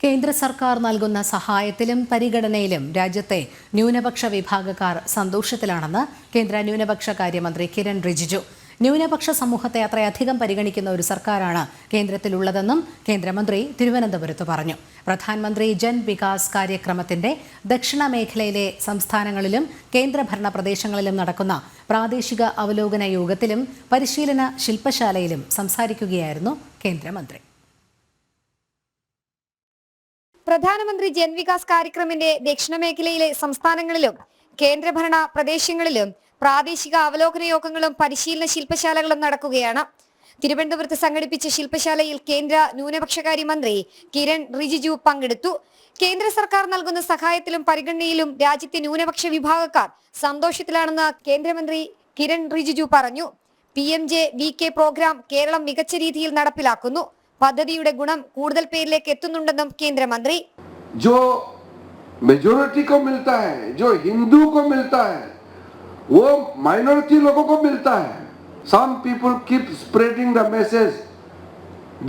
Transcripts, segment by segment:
കേന്ദ്ര സർക്കാർ നൽകുന്ന സഹായത്തിലും പരിഗണനയിലും രാജ്യത്തെ ന്യൂനപക്ഷ വിഭാഗക്കാർ സന്തോഷത്തിലാണെന്ന് കേന്ദ്ര ന്യൂനപക്ഷ കാര്യമന്ത്രി കിരൺ റിജിജു. ന്യൂനപക്ഷ സമൂഹത്തെ അത്രയധികം പരിഗണിക്കുന്ന ഒരു സർക്കാരാണ് കേന്ദ്രത്തിലുള്ളതെന്നും കേന്ദ്രമന്ത്രി തിരുവനന്തപുരത്ത് പറഞ്ഞു. പ്രധാനമന്ത്രി ജൻ വികാസ് കാര്യക്രമത്തിന്റെ ദക്ഷിണ മേഖലയിലെ സംസ്ഥാനങ്ങളിലും കേന്ദ്രഭരണ പ്രദേശങ്ങളിലും നടക്കുന്ന പ്രാദേശിക അവലോകന യോഗത്തിലും പരിശീലന ശില്പശാലയിലും സംസാരിക്കുകയായിരുന്നു കേന്ദ്രമന്ത്രി. പ്രധാനമന്ത്രി ജൻ വികാസ് കാര്യക്രമിന്റെ ദക്ഷിണ മേഖലയിലെ സംസ്ഥാനങ്ങളിലും കേന്ദ്രഭരണ പ്രദേശങ്ങളിലും പ്രാദേശിക അവലോകന യോഗങ്ങളും പരിശീലന ശില്പശാലകളും നടക്കുകയാണ്. തിരുവനന്തപുരത്ത് സംഘടിപ്പിച്ച ശില്പശാലയിൽ കേന്ദ്ര ന്യൂനപക്ഷകാര്യ മന്ത്രി കിരൺ റിജിജു പങ്കെടുത്തു. കേന്ദ്ര സർക്കാർ നൽകുന്ന സഹായത്തിലും പരിഗണനയിലും രാജ്യത്തെ ന്യൂനപക്ഷ വിഭാഗക്കാർ സന്തോഷത്തിലാണെന്ന് കേന്ദ്രമന്ത്രി കിരൺ റിജിജു പറഞ്ഞു. PMJVK പ്രോഗ്രാം കേരളം മികച്ച രീതിയിൽ നടപ്പിലാക്കുന്നു. പദ്ധതിയുടെ ഗുണം കൂടുതൽ പേരിലേക്ക് എത്തുന്നുണ്ടെന്നും കേന്ദ്രമന്ത്രി. जो मेजॉरिटी को मिलता है, जो हिंदू को मिलता है, वो माइनॉरिटी लोगों को मिलता है. Some people keep spreading the message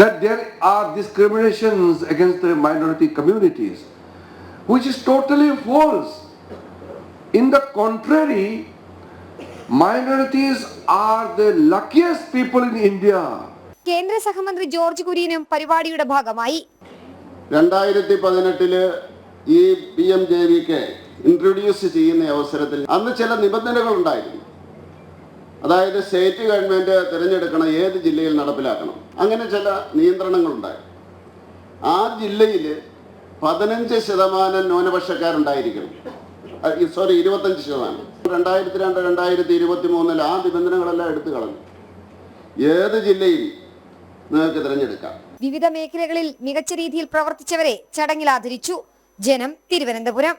that there are discriminations against the minority communities, which is totally false. In the contrary, minorities are the luckiest people in India. കേന്ദ്ര സഹമന്ത്രി ജോർജ് കുര്യനും പരിപാടിയുടെ ഭാഗമായി. 2018 ഈ PMJVK ഇൻട്രൊഡ്യൂസ് ചെയ്യുന്ന അവസരത്തിൽ അന്ന് ചില നിബന്ധനകൾ ഉണ്ടായിരുന്നു. അതായത് സ്റ്റേറ്റ് ഗവൺമെന്റ് തിരഞ്ഞെടുക്കണം ഏത് ജില്ലയിൽ നടപ്പിലാക്കണം, അങ്ങനെ ചില നിയന്ത്രണങ്ങളുണ്ടായി. ആ ജില്ലയിൽ 15% ന്യൂനപക്ഷക്കാരുണ്ടായിരിക്കണം, 25%. 2002-2023 ആ നിബന്ധനകളെല്ലാം എടുത്തു കളഞ്ഞു. ഏത് ജില്ലയിൽ നിങ്ങൾക്ക് തിരഞ്ഞെടുക്കാം. വിവിധ മേഖലകളിൽ മികച്ച രീതിയിൽ പ്രവർത്തിച്ചവരെ ചടങ്ങിൽ ആദരിച്ചു. ജനം, തിരുവനന്തപുരം.